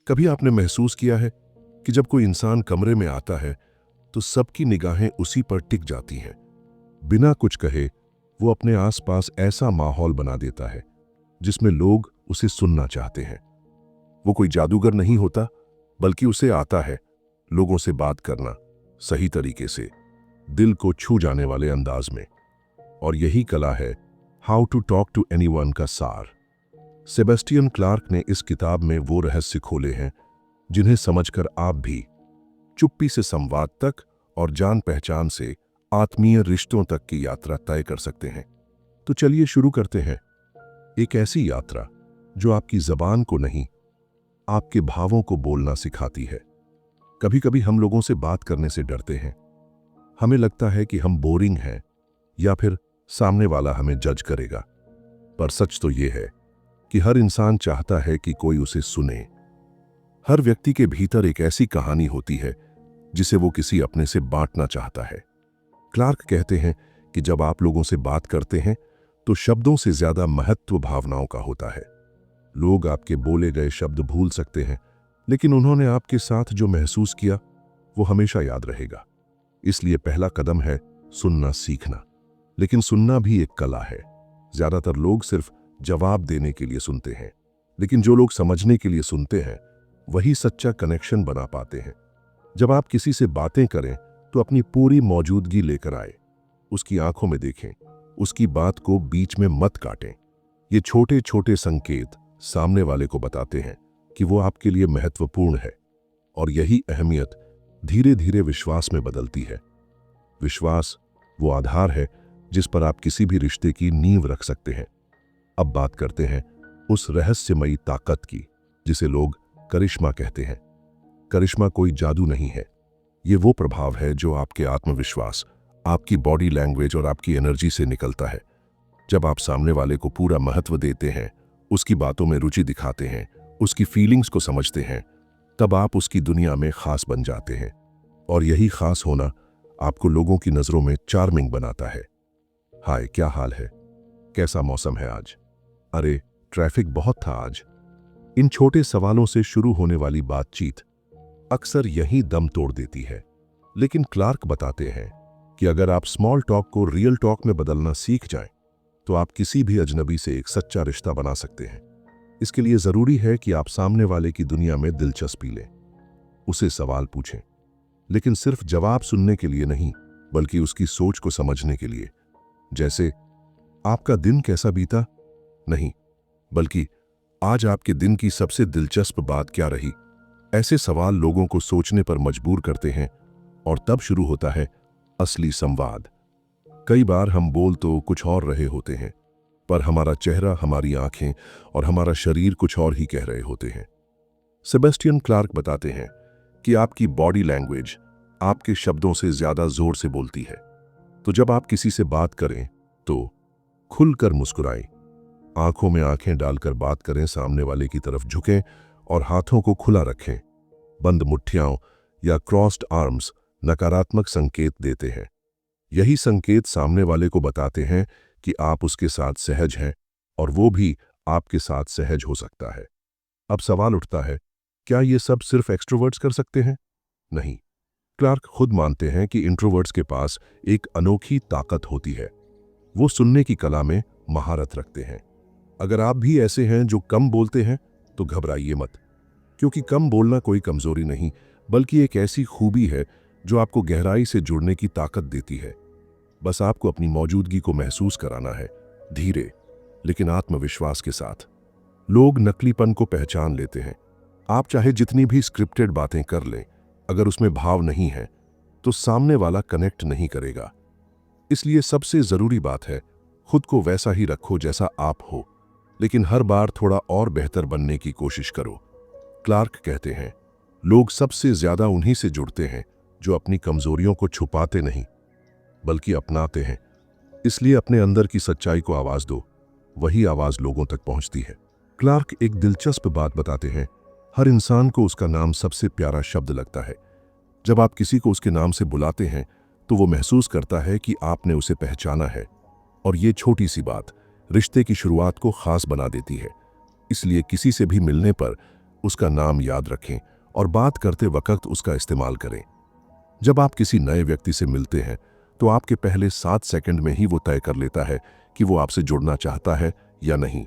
कभी आपने महसूस किया है कि जब कोई इंसान कमरे में आता है तो सबकी निगाहें उसी पर टिक जाती हैं। बिना कुछ कहे वो अपने आसपास ऐसा माहौल बना देता है जिसमें लोग उसे सुनना चाहते हैं। वो कोई जादूगर नहीं होता, बल्कि उसे आता है लोगों से बात करना, सही तरीके से, दिल को छू जाने वाले अंदाज में। और यही कला है how to talk to anyone का सार। सेबेस्टियन क्लार्क ने इस किताब में वो रहस्य खोले हैं जिन्हें समझकर आप भी चुप्पी से संवाद तक और जान पहचान से आत्मीय रिश्तों तक की यात्रा तय कर सकते हैं। तो चलिए शुरू करते हैं। एक ऐसी यात्रा जो आपकी जबान को नहीं, आपके भावों को बोलना सिखाती है। कभी कभी हम लोगों से बात करने से डरते हैं। हमें लगता है कि हम बोरिंग हैं या फिर सामने वाला हमें जज करेगा। पर सच तो ये है कि हर इंसान चाहता है कि कोई उसे सुने। हर व्यक्ति के भीतर एक ऐसी कहानी होती है जिसे वो किसी अपने से बांटना चाहता है। क्लार्क कहते हैं कि जब आप लोगों से बात करते हैं तो शब्दों से ज्यादा महत्व भावनाओं का होता है। लोग आपके बोले गए शब्द भूल सकते हैं, लेकिन उन्होंने आपके साथ जो महसूस किया वो हमेशा याद रहेगा। इसलिए पहला कदम है सुनना सीखना। लेकिन सुनना भी एक कला है। ज्यादातर लोग सिर्फ जवाब देने के लिए सुनते हैं, लेकिन जो लोग समझने के लिए सुनते हैं वही सच्चा कनेक्शन बना पाते हैं। जब आप किसी से बातें करें तो अपनी पूरी मौजूदगी लेकर आए। उसकी आंखों में देखें, उसकी बात को बीच में मत काटें। ये छोटे छोटे संकेत सामने वाले को बताते हैं कि वो आपके लिए महत्वपूर्ण है। और यही अहमियत धीरे धीरे विश्वास में बदलती है। विश्वास वो आधार है जिस पर आप किसी भी रिश्ते की नींव रख सकते हैं। अब बात करते हैं उस रहस्यमयी ताकत की जिसे लोग करिश्मा कहते हैं। करिश्मा कोई जादू नहीं है। ये वो प्रभाव है जो आपके आत्मविश्वास, आपकी बॉडी लैंग्वेज और आपकी एनर्जी से निकलता है। जब आप सामने वाले को पूरा महत्व देते हैं, उसकी बातों में रुचि दिखाते हैं, उसकी फीलिंग्स को समझते हैं, तब आप उसकी दुनिया में खास बन जाते हैं। और यही खास होना आपको लोगों की नजरों में चार्मिंग बनाता है। हाय, क्या हाल है? कैसा मौसम है आज? अरे, ट्रैफिक बहुत था आज। इन छोटे सवालों से शुरू होने वाली बातचीत अक्सर यही दम तोड़ देती है। लेकिन क्लार्क बताते हैं कि अगर आप स्मॉल टॉक को रियल टॉक में बदलना सीख जाएं, तो आप किसी भी अजनबी से एक सच्चा रिश्ता बना सकते हैं। इसके लिए जरूरी है कि आप सामने वाले की दुनिया में दिलचस्पी लें, उसे सवाल पूछें, लेकिन सिर्फ जवाब सुनने के लिए नहीं, बल्कि उसकी सोच को समझने के लिए। जैसे, आपका दिन कैसा बीता? नहीं, बल्कि आज आपके दिन की सबसे दिलचस्प बात क्या रही? ऐसे सवाल लोगों को सोचने पर मजबूर करते हैं और तब शुरू होता है असली संवाद। कई बार हम बोल तो कुछ और रहे होते हैं, पर हमारा चेहरा, हमारी आंखें और हमारा शरीर कुछ और ही कह रहे होते हैं। सेबेस्टियन क्लार्क बताते हैं कि आपकी बॉडी लैंग्वेज आपके शब्दों से ज्यादा जोर से बोलती है। तो जब आप किसी से बात करें तो खुलकर मुस्कुराएं, आंखों में आंखें डालकर बात करें, सामने वाले की तरफ झुकें और हाथों को खुला रखें। बंद मुट्ठियां या क्रॉस्ड आर्म्स नकारात्मक संकेत देते हैं। यही संकेत सामने वाले को बताते हैं कि आप उसके साथ सहज हैं और वो भी आपके साथ सहज हो सकता है। अब सवाल उठता है, क्या ये सब सिर्फ एक्सट्रोवर्ट्स कर सकते हैं? नहीं। क्लार्क खुद मानते हैं कि इंट्रोवर्ट्स के पास एक अनोखी ताकत होती है। वो सुनने की कला में महारत रखते हैं। अगर आप भी ऐसे हैं जो कम बोलते हैं तो घबराइए मत, क्योंकि कम बोलना कोई कमजोरी नहीं, बल्कि एक ऐसी खूबी है जो आपको गहराई से जुड़ने की ताकत देती है। बस आपको अपनी मौजूदगी को महसूस कराना है, धीरे लेकिन आत्मविश्वास के साथ। लोग नकलीपन को पहचान लेते हैं। आप चाहे जितनी भी स्क्रिप्टेड बातें कर लें, अगर उसमें भाव नहीं है तो सामने वाला कनेक्ट नहीं करेगा। इसलिए सबसे जरूरी बात है, खुद को वैसा ही रखो जैसा आप हो, लेकिन हर बार थोड़ा और बेहतर बनने की कोशिश करो। क्लार्क कहते हैं, लोग सबसे ज्यादा उन्हीं से जुड़ते हैं जो अपनी कमजोरियों को छुपाते नहीं, बल्कि अपनाते हैं। इसलिए अपने अंदर की सच्चाई को आवाज दो, वही आवाज लोगों तक पहुंचती है। क्लार्क एक दिलचस्प बात बताते हैं, हर इंसान को उसका नाम सबसे प्यारा शब्द लगता है। जब आप किसी को उसके नाम से बुलाते हैं तो वो महसूस करता है कि आपने उसे पहचाना है, और ये छोटी सी बात रिश्ते की शुरुआत को खास बना देती है। इसलिए किसी से भी मिलने पर उसका नाम याद रखें और बात करते वक्त उसका इस्तेमाल करें। जब आप किसी नए व्यक्ति से मिलते हैं तो आपके पहले 7 सेकंड में ही वो तय कर लेता है कि वो आपसे जुड़ना चाहता है या नहीं।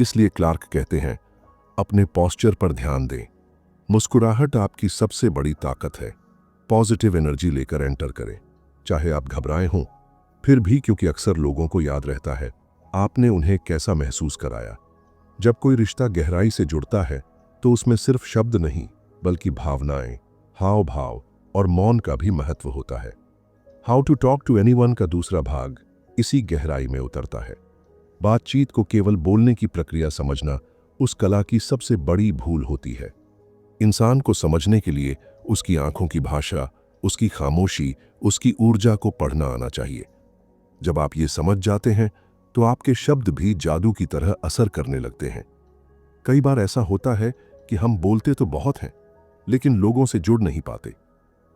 इसलिए क्लार्क कहते हैं, अपने पोस्चर पर ध्यान दें। मुस्कुराहट आपकी सबसे बड़ी ताकत है। पॉजिटिव एनर्जी लेकर एंटर करें, चाहे आप घबराए हों। फिर भी, क्योंकि अक्सर लोगों को याद रहता है आपने उन्हें कैसा महसूस कराया। जब कोई रिश्ता गहराई से जुड़ता है तो उसमें सिर्फ शब्द नहीं बल्कि भावनाएं, हाव भाव और मौन का भी महत्व होता है। How to talk to anyone का दूसरा भाग इसी गहराई में उतरता है। बातचीत को केवल बोलने की प्रक्रिया समझना उस कला की सबसे बड़ी भूल होती है। इंसान को समझने के लिए उसकी आंखों की भाषा, उसकी खामोशी, उसकी ऊर्जा को पढ़ना आना चाहिए। जब आप ये समझ जाते हैं तो आपके शब्द भी जादू की तरह असर करने लगते हैं। कई बार ऐसा होता है कि हम बोलते तो बहुत हैं लेकिन लोगों से जुड़ नहीं पाते।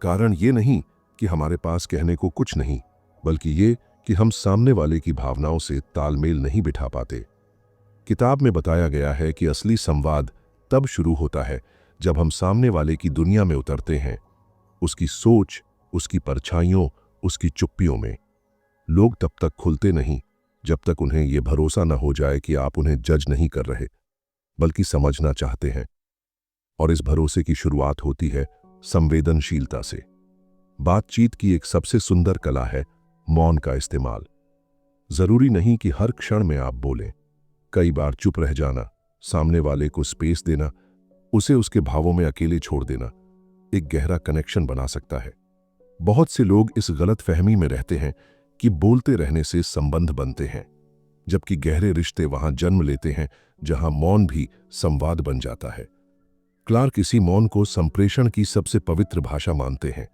कारण ये नहीं कि हमारे पास कहने को कुछ नहीं, बल्कि ये कि हम सामने वाले की भावनाओं से तालमेल नहीं बिठा पाते। किताब में बताया गया है कि असली संवाद तब शुरू होता है जब हम सामने वाले की दुनिया में उतरते हैं, उसकी सोच, उसकी परछाइयों, उसकी चुप्पियों में। लोग तब तक खुलते नहीं जब तक उन्हें यह भरोसा न हो जाए कि आप उन्हें जज नहीं कर रहे बल्कि समझना चाहते हैं। और इस भरोसे की शुरुआत होती है संवेदनशीलता से। बातचीत की एक सबसे सुंदर कला है मौन का इस्तेमाल। जरूरी नहीं कि हर क्षण में आप बोलें। कई बार चुप रह जाना, सामने वाले को स्पेस देना, उसे उसके भावों में अकेले छोड़ देना एक गहरा कनेक्शन बना सकता है। बहुत से लोग इस गलत फहमी में रहते हैं कि बोलते रहने से संबंध बनते हैं, जबकि गहरे रिश्ते वहां जन्म लेते हैं जहां मौन भी संवाद बन जाता है। क्लार्क इसी मौन को संप्रेषण की सबसे पवित्र भाषा मानते हैं।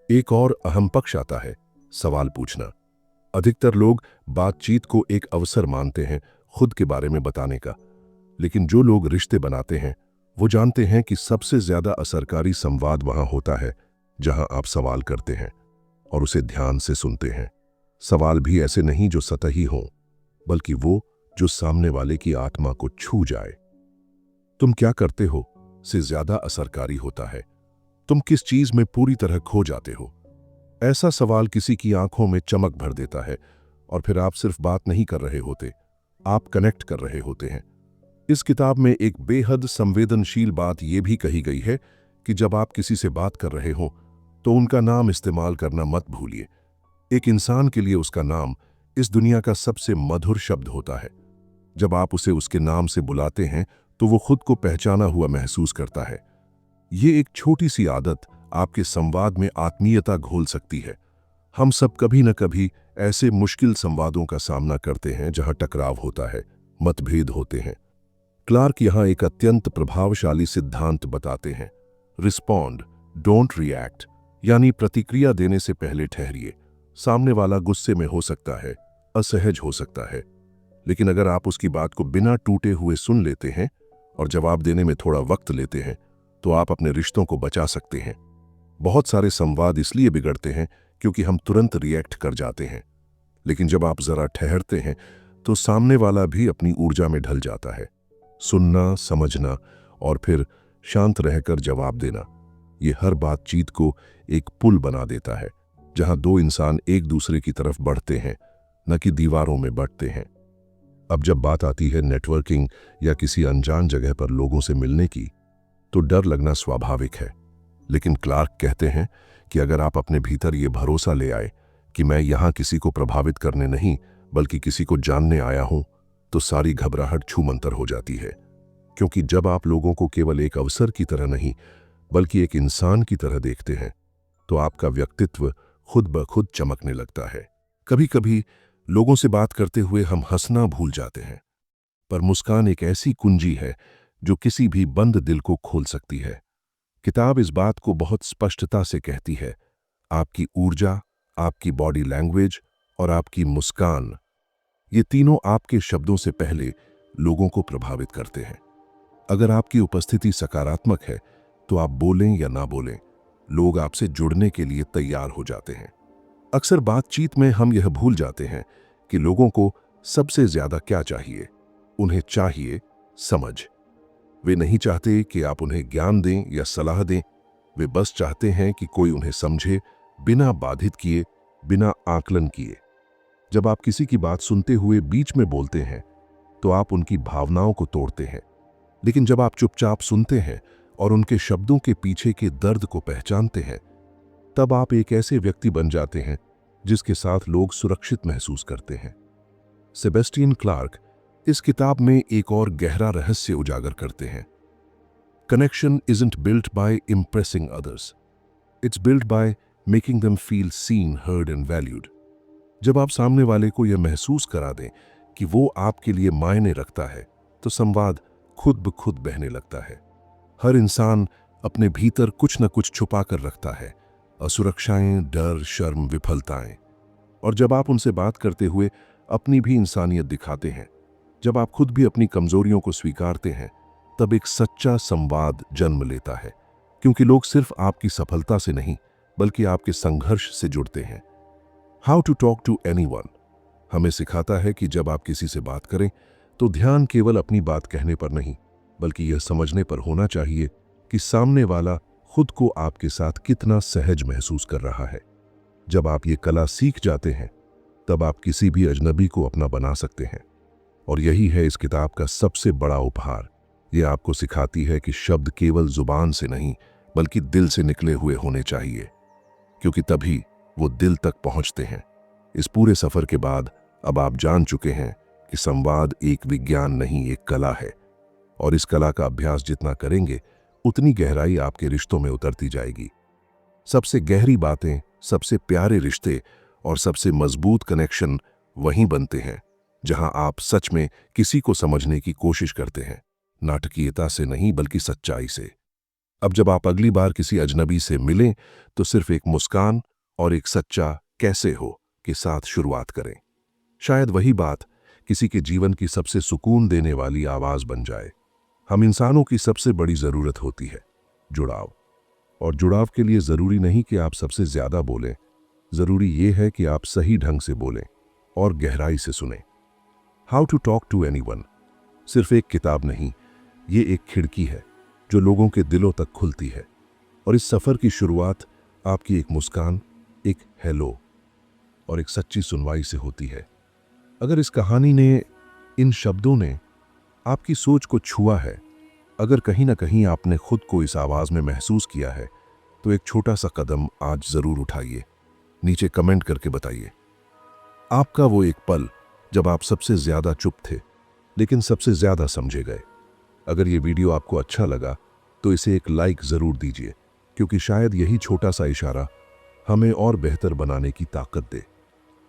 एक और अहम पक्ष आता है सवाल पूछना। अधिकतर लोग बातचीत को एक अवसर मानते हैं खुद के बारे में बताने का, लेकिन जो लोग रिश्ते बनाते हैं वो जानते हैं कि सबसे ज्यादा असरकारी संवाद वहां होता है जहां आप सवाल करते हैं और उसे ध्यान से सुनते हैं। सवाल भी ऐसे नहीं जो सतही हों, बल्कि वो जो सामने वाले की आत्मा को छू जाए। तुम क्या करते हो से ज्यादा असरकारी होता है तुम किस चीज में पूरी तरह खो जाते हो। ऐसा सवाल किसी की आंखों में चमक भर देता है और फिर आप सिर्फ बात नहीं कर रहे होते, आप कनेक्ट कर रहे होते हैं। इस किताब में एक बेहद संवेदनशील बात यह भी कही गई है कि जब आप किसी से बात कर रहे हो तो उनका नाम इस्तेमाल करना मत भूलिए। एक इंसान के लिए उसका नाम इस दुनिया का सबसे मधुर शब्द होता है। जब आप उसे उसके नाम से बुलाते हैं तो वो खुद को पहचाना हुआ महसूस करता है। ये एक छोटी सी आदत आपके संवाद में आत्मीयता घोल सकती है। हम सब कभी न कभी ऐसे मुश्किल संवादों का सामना करते हैं जहां टकराव होता है, मतभेद होते हैं। क्लार्क यहां एक अत्यंत प्रभावशाली सिद्धांत बताते हैं, रिस्पॉन्ड, डोंट रिएक्ट, यानी प्रतिक्रिया देने से पहले ठहरिए। सामने वाला गुस्से में हो सकता है, असहज हो सकता है, लेकिन अगर आप उसकी बात को बिना टूटे हुए सुन लेते हैं और जवाब देने में थोड़ा वक्त लेते हैं तो आप अपने रिश्तों को बचा सकते हैं। बहुत सारे संवाद इसलिए बिगड़ते हैं क्योंकि हम तुरंत रिएक्ट कर जाते हैं, लेकिन जब आप जरा ठहरते हैं तो सामने वाला भी अपनी ऊर्जा में ढल जाता है। सुनना, समझना और फिर शांत रहकर जवाब देना, ये हर बातचीत को एक पुल बना देता है जहां दो इंसान एक दूसरे की तरफ बढ़ते हैं, न कि दीवारों में बंटते हैं। अब जब बात आती है नेटवर्किंग या किसी अनजान जगह पर लोगों से मिलने की, तो डर लगना स्वाभाविक है। लेकिन क्लार्क कहते हैं कि अगर आप अपने भीतर ये भरोसा ले आए कि मैं यहां किसी को प्रभावित करने नहीं बल्कि किसी को जानने आया हूं, तो सारी घबराहट छूमंतर हो जाती है। क्योंकि जब आप लोगों को केवल एक अवसर की तरह नहीं बल्कि एक इंसान की तरह देखते हैं तो आपका व्यक्तित्व खुद ब खुद चमकने लगता है। कभी कभी लोगों से बात करते हुए हम हंसना भूल जाते हैं, पर मुस्कान एक ऐसी कुंजी है जो किसी भी बंद दिल को खोल सकती है। किताब इस बात को बहुत स्पष्टता से कहती है, आपकी ऊर्जा, आपकी बॉडी लैंग्वेज और आपकी मुस्कान, ये तीनों आपके शब्दों से पहले लोगों को प्रभावित करते हैं। अगर आपकी उपस्थिति सकारात्मक है तो आप बोलें या ना बोलें, लोग आपसे जुड़ने के लिए तैयार हो जाते हैं। अक्सर बातचीत में हम यह भूल जाते हैं कि लोगों को सबसे ज्यादा क्या चाहिए। उन्हें चाहिए समझ। वे नहीं चाहते कि आप उन्हें ज्ञान दें या सलाह दें, वे बस चाहते हैं कि कोई उन्हें समझे, बिना बाधित किए, बिना आकलन किए। जब आप किसी की बात सुनते हुए बीच में बोलते हैं तो आप उनकी भावनाओं को तोड़ते हैं, लेकिन जब आप चुपचाप सुनते हैं और उनके शब्दों के पीछे के दर्द को पहचानते हैं, तब आप एक ऐसे व्यक्ति बन जाते हैं जिसके साथ लोग सुरक्षित महसूस करते हैं। सेबेस्टियन क्लार्क इस किताब में एक और गहरा रहस्य उजागर करते हैं। Connection isn't built by impressing others, it's built by making them feel seen, heard and valued. जब आप सामने वाले को यह महसूस करा दें कि वो आपके लिए मायने रखता है, तो संवाद खुद ब खुद बहने लगता है। हर इंसान अपने भीतर कुछ न कुछ छुपा कर रखता है, असुरक्षाएं, डर, शर्म, विफलताएं। और जब आप उनसे बात करते हुए अपनी भी इंसानियत दिखाते हैं, जब आप खुद भी अपनी कमजोरियों को स्वीकारते हैं, तब एक सच्चा संवाद जन्म लेता है, क्योंकि लोग सिर्फ आपकी सफलता से नहीं बल्कि आपके संघर्ष से जुड़ते हैं। How to talk to anyone हमें सिखाता है कि जब आप किसी से बात करें तो ध्यान केवल अपनी बात कहने पर नहीं, बल्कि यह समझने पर होना चाहिए कि सामने वाला खुद को आपके साथ कितना सहज महसूस कर रहा है। जब आप ये कला सीख जाते हैं, तब आप किसी भी अजनबी को अपना बना सकते हैं। और यही है इस किताब का सबसे बड़ा उपहार। यह आपको सिखाती है कि शब्द केवल जुबान से नहीं बल्कि दिल से निकले हुए होने चाहिए, क्योंकि तभी वो दिल तक पहुंचते हैं। इस पूरे सफर के बाद अब आप जान चुके हैं कि संवाद एक विज्ञान नहीं, एक कला है। और इस कला का अभ्यास जितना करेंगे, उतनी गहराई आपके रिश्तों में उतरती जाएगी। सबसे गहरी बातें, सबसे प्यारे रिश्ते और सबसे मजबूत कनेक्शन वहीं बनते हैं जहां आप सच में किसी को समझने की कोशिश करते हैं, नाटकीयता से नहीं बल्कि सच्चाई से। अब जब आप अगली बार किसी अजनबी से मिलें, तो सिर्फ एक मुस्कान और एक सच्चा कैसे हो के साथ शुरुआत करें। शायद वही बात किसी के जीवन की सबसे सुकून देने वाली आवाज बन जाए। हम इंसानों की सबसे बड़ी जरूरत होती है जुड़ाव। और जुड़ाव के लिए जरूरी नहीं कि आप सबसे ज्यादा बोलें, जरूरी यह है कि आप सही ढंग से बोलें और गहराई से सुनें। How to talk to anyone सिर्फ एक किताब नहीं, ये एक खिड़की है जो लोगों के दिलों तक खुलती है। और इस सफर की शुरुआत आपकी एक मुस्कान, एक हेलो और एक सच्ची सुनवाई से होती है। अगर इस कहानी ने, इन शब्दों ने आपकी सोच को छुआ है, अगर कहीं ना कहीं आपने खुद को इस आवाज में महसूस किया है, तो एक छोटा सा कदम आज जरूर उठाइए। नीचे कमेंट करके बताइए आपका वो एक पल जब आप सबसे ज्यादा चुप थे लेकिन सबसे ज्यादा समझे गए। अगर ये वीडियो आपको अच्छा लगा तो इसे एक लाइक जरूर दीजिए, क्योंकि शायद यही छोटा सा इशारा हमें और बेहतर बनाने की ताकत दे।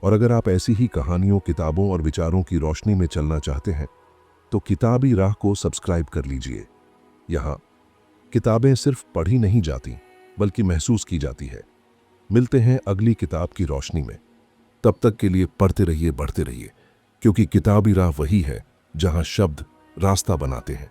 और अगर आप ऐसी ही कहानियों, किताबों और विचारों की रोशनी में चलना चाहते हैं, तो किताबी राह को सब्सक्राइब कर लीजिए। यहाँ किताबें सिर्फ पढ़ी नहीं जाती बल्कि महसूस की जाती है। मिलते हैं अगली किताब की रोशनी में। तब तक के लिए पढ़ते रहिए, बढ़ते रहिए, क्योंकि किताबी राह वही है जहां शब्द रास्ता बनाते हैं।